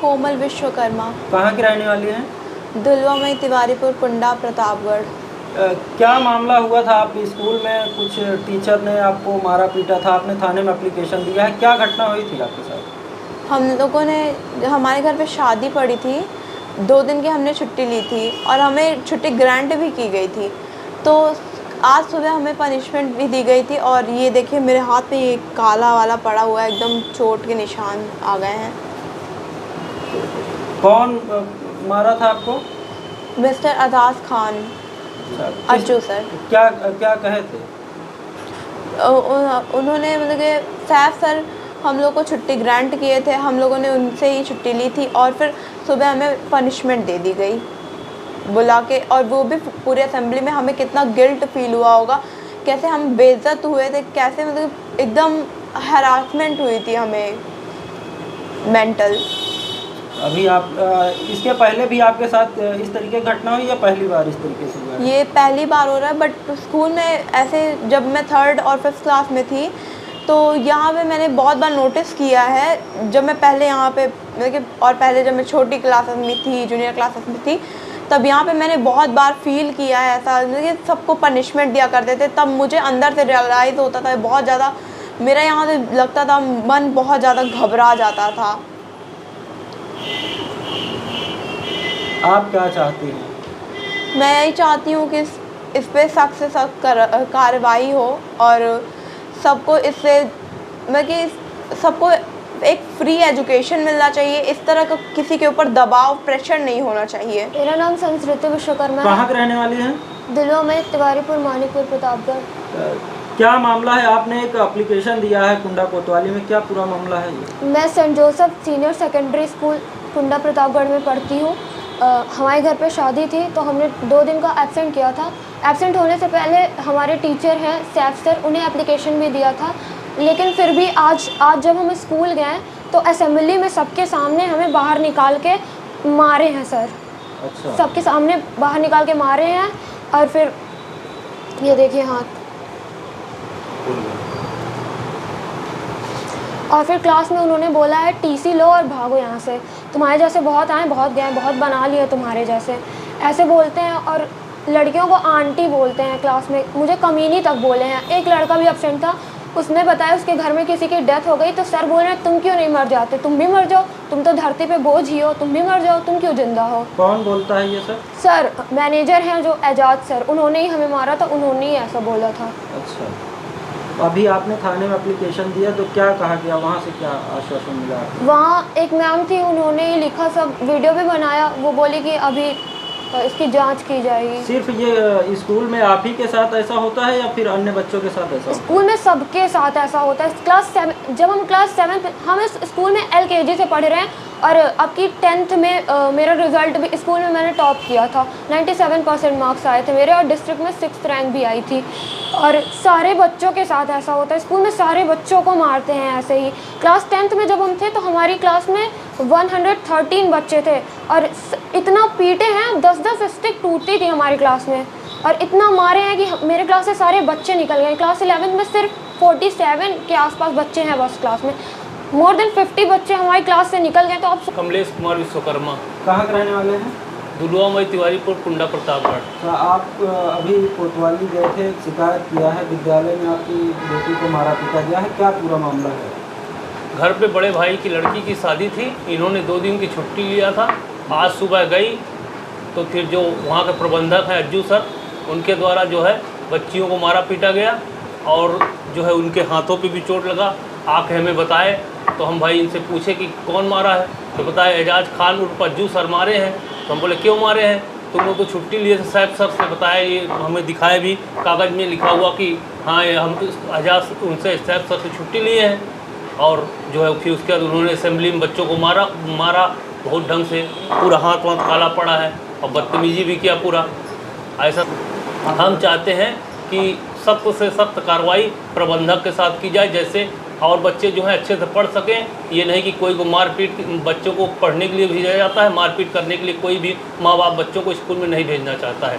कोमल विश्वकर्मा। कहाँ की रहने वाली हैं? दुलवामई तिवारीपुर, कुंडा, प्रतापगढ़। क्या मामला हुआ था? आप स्कूल में कुछ टीचर ने आपको मारा पीटा था, आपने थाने में एप्लीकेशन दिया है, क्या घटना हुई थी आपके साथ? हम लोगों ने, हमारे घर पे शादी पड़ी थी, 2 दिन की हमने छुट्टी ली थी और हमें छुट्टी ग्रांट भी की गई थी। तो आज सुबह हमें पनिशमेंट भी दी गई थी और ये देखिए मेरे हाथ पे ये काला वाला पड़ा हुआ है, एकदम चोट के निशान आ गए हैं। कौन मारा था आपको? Mister Ajaz Khan, Ajju sir. क्या क्या कहे थे? उन्होंने मतलब कि सैफ सर हम लोग को छुट्टी ग्रांट किए थे, हम लोगों ने उनसे ही छुट्टी ली थी और फिर सुबह हमें पनिशमेंट दे दी गई बुला के, और वो भी पूरे असेंबली में। हमें कितना गिल्ट फील हुआ होगा, कैसे हम बेइज्जत हुए थे, कैसे मतलब एकदम हैरासमेंट हुई थी हमें मेंटल। अभी आप इसके पहले भी आपके साथ इस तरीके की घटना हुई या पहली बार इस तरीके से हुआ है? ये पहली बार हो रहा है, बट स्कूल में ऐसे जब मैं 3rd और 5th क्लास में थी तो यहाँ पे मैंने बहुत बार नोटिस किया है। जब मैं पहले यहाँ पे मतलब कि, और पहले जब मैं छोटी क्लासेस में थी, जूनियर क्लासेस में थी, तब यहाँ पे मैंने बहुत बार फील किया है ऐसा, मतलब कि सबको पनिशमेंट दिया करते थे। तब मुझे अंदर से रियलाइज़ होता था बहुत ज़्यादा, मेरा यहाँ से लगता था मन बहुत ज़्यादा घबरा जाता था। आप क्या चाहती हैं? मैं यही चाहती हूँ कि इस पे सख्त से सख्त कार्रवाई हो और सबको इससे मतलब कि सबको एक फ्री एजुकेशन मिलना चाहिए। इस तरह का किसी के ऊपर दबाव, प्रेशर नहीं होना चाहिए। मेरा नाम संस्कृति विश्वकर्मा है। कहाँ के रहने वाली हैं? दुलवामई तिवारीपुर, मानिकपुर, प्रतापगढ़। क्या मामला है? आपने एक एप्लीकेशन दिया है कुंडा कोतवाली में, क्या पूरा मामला है ये? मैं Saint Joseph senior secondary school Kunda Pratapgarh में पढ़ती हूँ। हमारे घर पे शादी थी तो हमने 2 दिन का एब्सेंट किया था। एब्सेंट होने से पहले हमारे टीचर हैं सैफ सर, उन्हें एप्लीकेशन भी दिया था, लेकिन फिर भी आज जब हम स्कूल गए तो असेंबली में सबके सामने हमें बाहर निकाल के मारे हैं सर। अच्छा। सबके सामने बाहर निकाल के मारे हैं और फिर ये देखिए हाथ। और फिर क्लास में उन्होंने बोला है टीसी लो और भागो यहाँ से, तुम्हारे जैसे बहुत आए, बहुत गए, बहुत बना लिए तुम्हारे जैसे, ऐसे बोलते हैं। और लड़कियों को आंटी बोलते हैं क्लास में, मुझे कमीनी तक बोले हैं। एक लड़का भी एब्सेंट था, उसने बताया उसके घर में किसी की डेथ हो गई तो सर बोल रहे हैं तुम क्यों नहीं मर जाते, तुम भी मर जाओ, तुम तो धरती पे बोझ ही हो, तुम भी मर जाओ, तुम क्यों जिंदा हो। कौन बोलता है ये सर? सर मैनेजर हैं जो एजाज सर, उन्होंने ही हमें मारा था, उन्होंने ही ऐसा बोला था। अच्छा, अभी आपने थाने में एप्लीकेशन दिया तो क्या कहा गया, वहाँ से क्या आश्वासन मिला? वहाँ एक मैम थी, उन्होंने ही लिखा, सब वीडियो भी बनाया, वो बोली कि अभी इसकी जांच की जाएगी। सिर्फ ये स्कूल में आप ही के साथ ऐसा होता है या फिर अन्य बच्चों के साथ ऐसा? स्कूल में सबके साथ ऐसा होता है। जब हम क्लास 7 हम इस स्कूल में LKG से पढ़ रहे हैं और अब की 10th में मेरा रिज़ल्ट भी स्कूल में मैंने टॉप किया था, 97% मार्क्स आए थे मेरे और डिस्ट्रिक्ट में 6th रैंक भी आई थी। और सारे बच्चों के साथ ऐसा होता है, स्कूल में सारे बच्चों को मारते हैं ऐसे ही। क्लास 10th में जब हम थे तो हमारी क्लास में 113 बच्चे थे और इतना पीटे हैं, 10-10 स्टिक टूटती थी हमारी क्लास में और इतना मारे हैं कि मेरे क्लास से सारे बच्चे निकल गए। क्लास 11 में सिर्फ 47 के आसपास बच्चे हैं बस क्लास में, मोर देन 50 बच्चे हमारी क्लास से निकल गए। तो आप कमलेश कुमार विश्वकर्मा। कहाँ के रहने वाले हैं? दुलवामई तिवारीपुर, कुंडा, प्रतापगढ़। तो आप अभी कोतवाली गए थे, शिकायत किया है, विद्यालय में आपकी बेटी को मारा पीटा गया है, क्या पूरा मामला है? घर पे बड़े भाई की लड़की की शादी थी, इन्होंने 2 दिन की छुट्टी लिया था। आज सुबह गई तो फिर जो वहाँ के प्रबंधक हैं अज्जू सर, उनके द्वारा जो है बच्चियों को मारा पीटा गया और जो है उनके हाथों पे भी चोट लगा। आके हमें बताए तो हम भाई इनसे पूछे कि कौन मारा है, तो बताया एजाज खान उर्फ अज्जू सर मारे हैं। तो हम बोले क्यों मारे हैं, तुम लोग तो छुट्टी लिए थे। साहब सर से बताया, ये हमें दिखाया भी, कागज़ में लिखा हुआ कि हाँ ये हम एजाज उनसे साहब सर से छुट्टी लिए हैं। और जो है फिर उसके बाद उन्होंने असेंबली में बच्चों को मारा बहुत ढंग से, पूरा हाथ वाथ काला पड़ा है और बदतमीजी भी किया पूरा ऐसा। हम चाहते हैं कि सख्त से सख्त कार्रवाई प्रबंधक के साथ की जाए, जैसे और बच्चे जो हैं अच्छे से पढ़ सकें। ये नहीं कि कोई को मारपीट, बच्चों को पढ़ने के लिए भेजा जाता है, मारपीट करने के लिए कोई भी माँ बाप बच्चों को स्कूल में नहीं भेजना चाहता है।